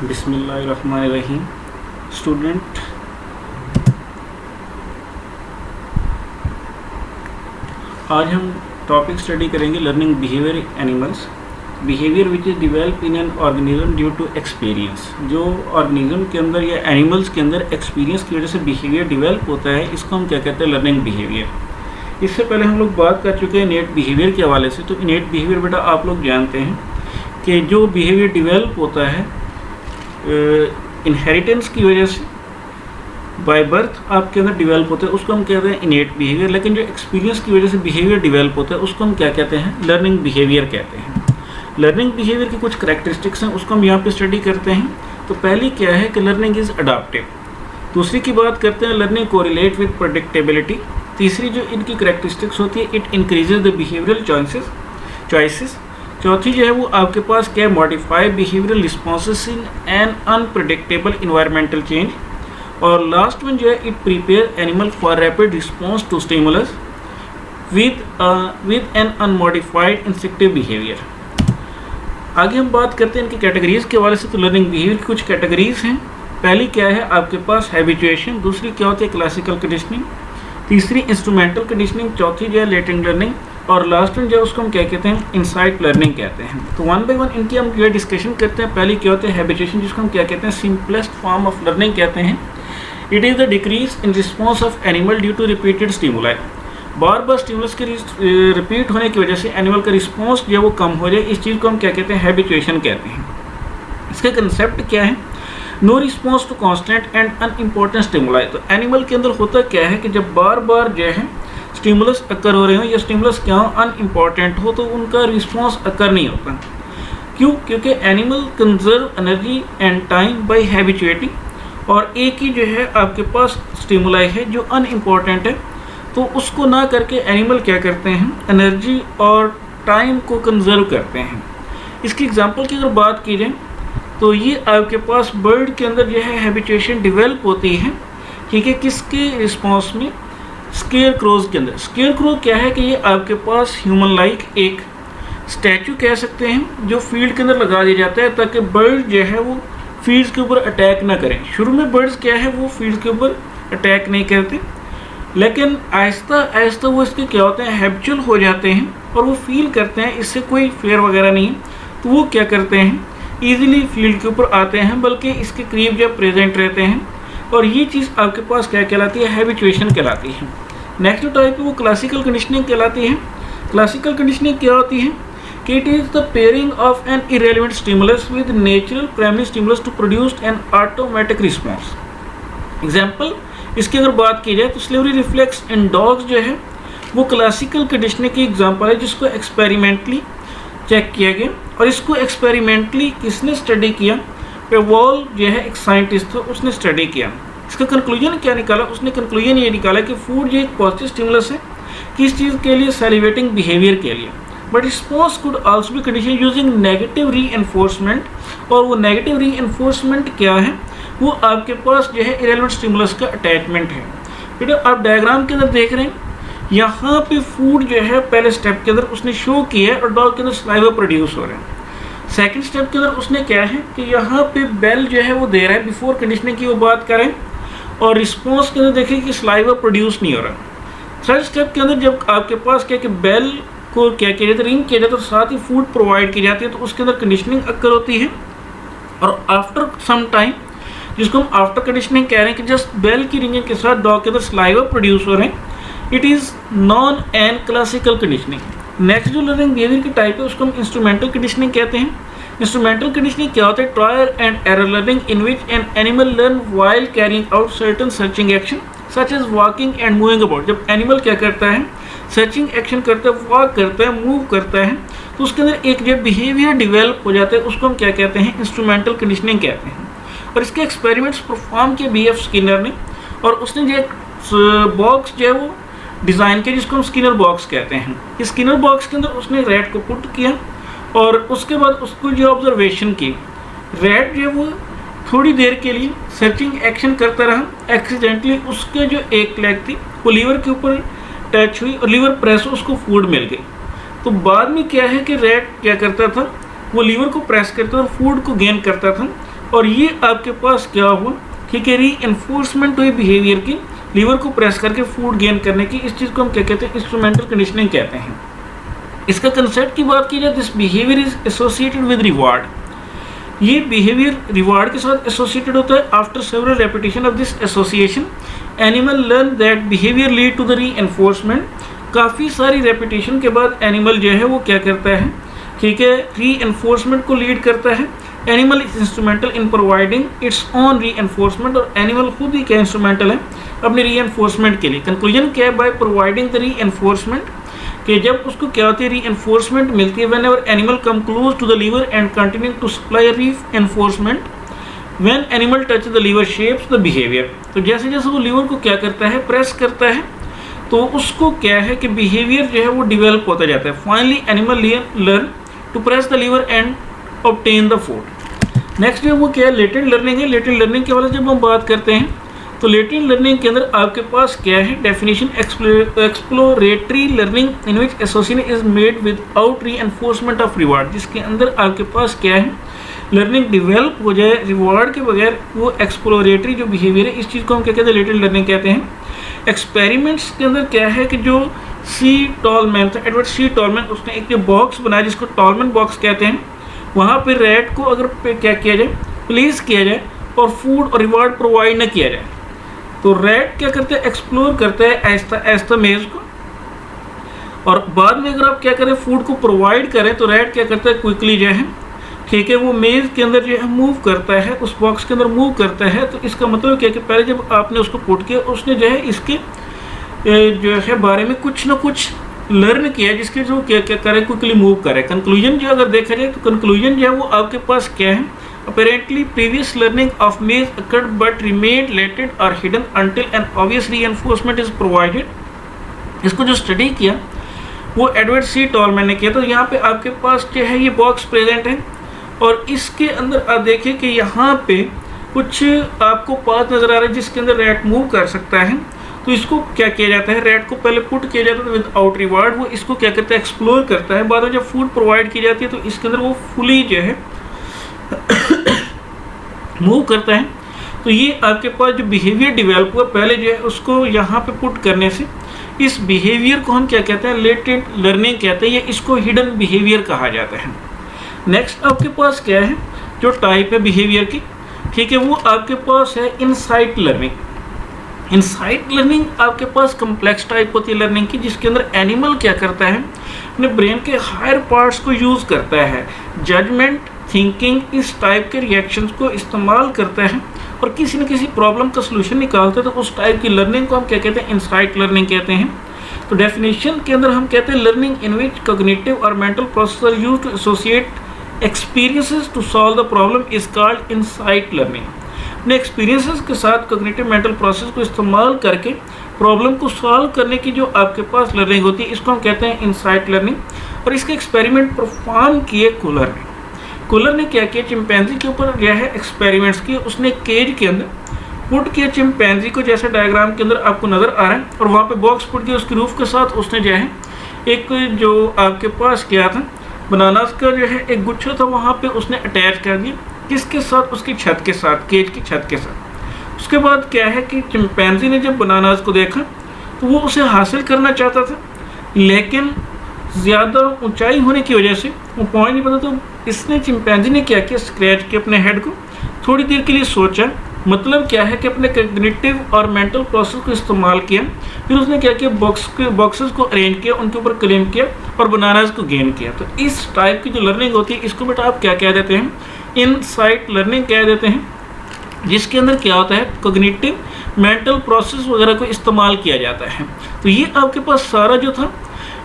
बिस्मिल्लाहिर्रहमानिर्रहीम। स्टूडेंट, आज हम टॉपिक स्टडी करेंगे learning behaviour animals. Behaviour which is develop in an organism due to experience. जो organism के अंदर या एनिमल्स के अंदर एक्सपीरियंस की वजह से बिहेवियर डिवेल्प होता है, इसको हम क्या कहते हैं, लर्निंग बिहेवियर। इससे पहले हम लोग बात कर चुके हैं इनेट बिहेवियर के हवाले से। तो इनेट बिहेवियर बेटा आप लोग जानते हैं कि जो बिहेवियर डिवेल्प होता है इनहेरिटेंस की वजह से, बाय बर्थ आपके अंदर डिवेल्प होता है, उसको हम कहते हैं इनेट बिहेवियर। लेकिन जो एक्सपीरियंस की वजह से बिहेवियर डिवेल्प होता है उसको हम क्या कहते हैं, लर्निंग बिहेवियर कहते हैं। लर्निंग बिहेवियर की कुछ करैक्टरिस्टिक्स हैं, उसको हम यहाँ पे स्टडी करते हैं। तो पहली क्या है कि लर्निंग इज़ अडाप्टिव। दूसरी की बात करते हैं लर्निंग कोरिलेट विद प्रेडिक्टेबिलिटी। तीसरी जो इनकी करैक्टरिस्टिक्स होती है, it increases the behavioural choices. चौथी जो है वो आपके पास क्या है, modify behavioural responses in an unpredictable environmental change. और लास्ट वन जो है, it prepare animal for rapid response to stimulus with an unmodified instinctive behaviour. आगे हम बात करते हैं इनकी कैटेगरीज के हवाले से। तो लर्निंग बिहेवियर की कुछ कैटेगरीज हैं। पहली क्या है आपके पास, हैबिचुएशन। दूसरी क्या होती है, क्लासिकल कंडीशनिंग। तीसरी इंस्ट्रूमेंटल कंडीशनिंग। चौथी जो है लेटेंट लर्निंग। और लास्ट में जो है उसको हम क्या कहते हैं, इनसाइट लर्निंग कहते हैं। तो वन बाय वन इनकी हम जो है डिस्कशन करते हैं। पहली क्या होती है, हैबिचुएशन, जिसको हम क्या कहते हैं, सिंपलेस्ट फॉर्म ऑफ लर्निंग कहते हैं। It is the decrease in response of animal due to repeated stimuli. बार बार स्टिमुलस के रिपीट होने की वजह से एनिमल का रिस्पॉन्स जो है वो कम हो जाए, इस चीज़ को हम क्या कहते हैं, हैबिचुएशन कहते हैं। इसका कंसेप्ट क्या है, no response to constant and unimportant stimuli. तो एनिमल के अंदर होता क्या है कि जब बार बार जो है स्टिमुलस अकर हो रहे हो या स्टिमुलस क्या हो, अनइम्पॉर्टेंट हो, तो उनका रिस्पॉन्स अकर नहीं होता। क्यों? क्योंकि animal conserve energy and time by habituating. और एक ही जो है आपके पास स्टिमुलाई है जो अनइम्पॉर्टेंट है, तो उसको ना करके एनिमल क्या करते हैं, एनर्जी और टाइम को कंजर्व करते हैं। इसकी एग्जांपल की अगर बात की जाए तो ये आपके पास बर्ड के अंदर जो है हैबिचुएशन डेवलप होती है, ठीक है, किसके रिस्पॉन्स में, स्केयर क्रोज के अंदर। स्केयर क्रो क्या है कि ये आपके पास ह्यूमन लाइक एक स्टैचू कह सकते हैं जो फील्ड के अंदर लगा दिया जाता है ताकि बर्ड जो है वो फील्ड्स के ऊपर अटैक ना करें। शुरू में बर्ड्स क्या है वो फील्ड के ऊपर अटैक नहीं करते, लेकिन आहिस्ता आहिस्ता वो इसके क्या होते हैं, हैबिचुअल हो जाते हैं और वो फील करते हैं इससे कोई फेयर वगैरह नहीं है, तो वो क्या करते हैं, ईजिली फील्ड के ऊपर आते हैं, बल्कि इसके करीब जब प्रेजेंट रहते हैं। और ये चीज़ आपके पास क्या कहलाती है, हैबिचुएशन कहलाती है। नेक्स्ट टाइप है वो क्लासिकल कंडीशनिंग कहलाती है। क्लासिकल कंडीशनिंग क्या होती है कि it is the pairing of an irrelevant stimulus with natural primary stimulus to produce an automatic response. Example इसकी अगर बात की जाए तो स्लेवरी रिफ्लेक्स इन डॉग्स जो है वो क्लासिकल कंडीशनिंग की एग्जांपल है, जिसको एक्सपेरिमेंटली चेक किया गया। और इसको एक्सपेरिमेंटली किसने स्टडी किया, पेवॉल जो है एक साइंटिस्ट था, उसने स्टडी किया। इसका कंक्लूजन क्या निकाला, उसने कंक्लूजन ये निकाला कि फूड जो एक पॉजिटिव स्टिमुलस है, किस चीज़ के लिए, सैलिवेटिंग बिहेवियर के लिए, but response could also be condition using negative री एनफोर्समेंट। और वो नेगेटिव री एनफोर्समेंट क्या है, वो आपके पास जो है इरेलेवेंट स्टिमुलस का अटैचमेंट है। बेटा आप डायग्राम के अंदर देख रहे हैं, यहाँ पे फूड जो है पहले स्टेप के अंदर उसने शो किया है और डॉग के अंदर सलाइवा प्रोड्यूस हो रहा है। सेकंड स्टेप के अंदर उसने क्या है कि यहाँ पे बेल जो है वो दे रहा है, बिफोर कंडीशनिंग की वो बात करें, और रिस्पॉन्स के अंदर देखिए कि सलाइवा प्रोड्यूस नहीं हो रहा। थर्ड स्टेप के अंदर जब आपके पास क्या कि बेल को क्या किया जाता है, रिंग किया जाता है, तो साथ ही फूड प्रोवाइड की जाती है, तो उसके अंदर कंडीशनिंग अक्कर होती है। और आफ्टर सम टाइम, जिसको हम आफ्टर कंडीशनिंग कह रहे हैं, कि जस्ट बेल की रिंगिंग के साथ डॉग के अंदर सलाइवा प्रोड्यूस हो रहे हैं, it is non an classical conditioning. Next जो लर्निंग बिहेवियर की टाइप है उसको हम इंस्ट्रूमेंटल कंडीशनिंग कहते हैं। इंस्ट्रूमेंटल कंडीशनिंग क्या होता है, trial and error learning in which an animal learn while carrying out certain searching action such as walking and moving about. जब एनिमल क्या करता है, सर्चिंग एक्शन करता है, वॉक करता है, मूव करता है, तो उसके अंदर एक जब बिहेवियर डिवेल्प हो जाता है उसको हम क्या कहते हैं, इंस्ट्रूमेंटल कंडीशनिंग कहते हैं। और इसके एक्सपेरिमेंट्स परफॉर्म किए BF स्किनर ने, और उसने जो एक बॉक्स जो है वो डिज़ाइन किया जिसको हम स्किनर बॉक्स कहते हैं। इस स्किनर बॉक्स के अंदर उसने रैट को पुट किया और उसके बाद उसको जो ऑब्जर्वेशन की, रैट जो है वो थोड़ी देर के लिए सर्चिंग एक्शन करता रहा, एक्सीडेंटली उसके जो एक लेग थी वो लीवर के ऊपर टच हुई और लीवर प्रेस हो, उसको फूड मिल गई। तो बाद में क्या है कि रैट क्या करता था, वो लीवर को प्रेस करता था और फूड को गेन करता था, और ये आपके पास क्या हुआ, ठीक है, री एनफोर्समेंट हुई बिहेवियर की, लीवर को प्रेस करके फूड गेन करने की। इस चीज़ को हम क्या कहते हैं, इंस्ट्रूमेंटल कंडीशनिंग कहते हैं। इसका कंसेप्ट की बात की जाए, this behaviour is associated with reward. ये बिहेवियर रिवार्ड के साथ एसोसिएटेड होता है। After several repetition of this association animal learn that behaviour lead to the reinforcement. काफ़ी सारी रेपिटेशन के बाद एनिमल जो है वो क्या करता है, ठीक है, री एनफोर्समेंट को लीड करता है। Animal is instrumental in providing its own री एनफोर्समेंट, और एनिमल खुद ही क्या इंस्ट्रूमेंटल है अपने री एनफोर्समेंट के लिए। कंक्लूजन क्या है, बाय प्रोवाइडिंग द री एनफोर्समेंट, कि जब उसको क्या होती है, री एनफोर्समेंट मिलती है, whenever animal come close to the lever and continue to supply reinforcement, when animal touch the lever shapes the behaviour. तो जैसे जैसे वो लीवर को क्या करता है, प्रेस करता है, तो उसको क्या है कि बिहेवियर जो है वो डिवेल्प होता जाता है। Finally animal learn to press the lever and obtain the food. Next जो वो क्या है, लेटेंट लर्निंग है। लेटेंट लर्निंग के वाले जब हम बात करते हैं तो लेटेंट लर्निंग के अंदर आपके पास क्या है, definition, exploratory learning in which association is made without री एनफोर्समेंट ऑफ रिवार्ड, जिसके अंदर आपके पास क्या है, लर्निंग डिवेल्प हो जाए रिवार्ड के बगैर, वो एक्सप्लोरेटरी जो बिहेवियर है, इस चीज़ को हम क्या कहते हैं, लेटेंट लर्निंग कहते हैं। एक्सपेरिमेंट्स के अंदर क्या है कि जो सी टॉलमैन था, एडवर्ड सी टॉलमैन, उसने एक जो बॉक्स बनाया जिसको टॉलमैन बॉक्स कहते हैं, वहाँ पर रैट को अगर क्या किया जाए, प्लेस किया जाए और फूड और रिवार्ड प्रोवाइड न किया जाए, तो रैट क्या करते हैं, एक्सप्लोर करता है ऐसा मेज को, और बाद में अगर आप क्या करें, फूड को प्रोवाइड करें, तो रैट क्या करता है, क्विकली जो है, ठीक है, वो मेज के अंदर जो है मूव करता है, उस बॉक्स के अंदर मूव करता है। तो इसका मतलब क्या है कि पहले जब आपने उसको पुट किया, उसने जो है इसके जो है बारे में कुछ ना कुछ लर्न किया, जिसके जो क्या क्या करे, क्विकली मूव करे। कंक्लूजन जो अगर देखा जाए तो कंक्लूजन जो है वो आपके पास क्या है, apparently previous learning of maze occurred but remained latent or hidden until an obvious reinforcement is provided। इसको जो स्टडी किया वो एडवर्ड सी टॉलमैन ने किया। तो यहाँ पे आपके पास जो है ये बॉक्स प्रेजेंट है, और इसके अंदर आप देखिए कि यहाँ पे कुछ आपको पाथ नज़र आ रहा है जिसके अंदर रैट मूव कर सकता है। तो इसको क्या किया जाता है, रैट को पहले पुट किया जाता है विदाउट रिवार्ड, वो इसको क्या करता है, एक्सप्लोर करता है। बाद में जब फूड प्रोवाइड की जाती है तो इसके अंदर वो फुली जो है मूव करता है। तो ये आपके पास जो बिहेवियर डेवलप हुआ पहले जो है उसको यहाँ पे पुट करने से, इस बिहेवियर को हम क्या कहते हैं, लेटेंट लर्निंग कहते हैं, या इसको हिडन बिहेवियर कहा जाता है। नेक्स्ट आपके पास क्या है, जो टाइप है बिहेवियर की, ठीक है, वो आपके पास है इनसाइट लर्निंग। इनसाइट लर्निंग आपके पास कम्प्लेक्स टाइप होती है लर्निंग की, जिसके अंदर एनिमल क्या करता है, अपने ब्रेन के हायर पार्ट्स को यूज़ करता है, जजमेंट, थिंकिंग, इस टाइप के रिएक्शंस को इस्तेमाल करता है और किसी न किसी प्रॉब्लम का सलूशन निकालता है। तो उस टाइप की लर्निंग को हम क्या कहते हैं, इनसाइट लर्निंग कहते हैं। तो डेफिनेशन के अंदर हम कहते हैं, लर्निंग इन विच कॉग्निटिव और mental process are used to associate experiences to solve the problem is called insight learning. अपने एक्सपीरियंसेस के साथ कॉग्निटिव मेंटल प्रोसेस को इस्तेमाल करके प्रॉब्लम को सॉल्व करने की जो आपके पास लर्निंग होती है, इसको हम कहते हैं इनसाइट लर्निंग। और इसके एक्सपेरिमेंट परफॉर्म किए कुलर ने। कुलर ने क्या किया, चिंपैंजी के ऊपर जो है एक्सपेरिमेंट्स किए। उसने केज के अंदर पुट किया चिंपैंजी को, जैसे डायग्राम के अंदर आपको नज़र आ रहा है, और वहाँ पे बॉक्स पुट किया, उसकी रूफ के साथ उसने जो है एक जो आपके पास क्या था, बनानास का जो है एक गुच्छा था, वहाँ पे उसने अटैच कर दिया, किसके साथ, उसकी छत के साथ, केज की छत के साथ। उसके बाद क्या है कि चिंपैंजी ने जब बनानास को देखा तो वो उसे हासिल करना चाहता था, लेकिन ज़्यादा ऊंचाई होने की वजह से वो पहुँच नहीं पाता। तो इसने चिंपैंजी ने क्या किया, स्क्रैच किया अपने हेड को, थोड़ी देर के लिए सोचा, मतलब क्या है कि अपने कॉग्निटिव और मेंटल प्रोसेस को इस्तेमाल किया। फिर उसने क्या किया, बॉक्सेस को अरेंज किया, उनके ऊपर क्लेम किया और बनानास को गेन किया। तो इस टाइप की जो लर्निंग होती है, इसको बेटा आप क्या कह देते हैं, इनसाइट लर्निंग कह देते हैं, जिसके अंदर क्या होता है, कॉग्निटिव मेंटल प्रोसेस वगैरह को इस्तेमाल किया जाता है। तो ये आपके पास सारा जो था,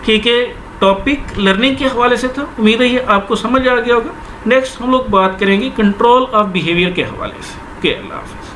ठीक है, टॉपिक लर्निंग के हवाले से था। उम्मीद है ये आपको समझ आ गया होगा। नेक्स्ट हम लोग बात करेंगे कंट्रोल ऑफ बिहेवियर के हवाले से। ओके, अल्लाह हाफ़िज़।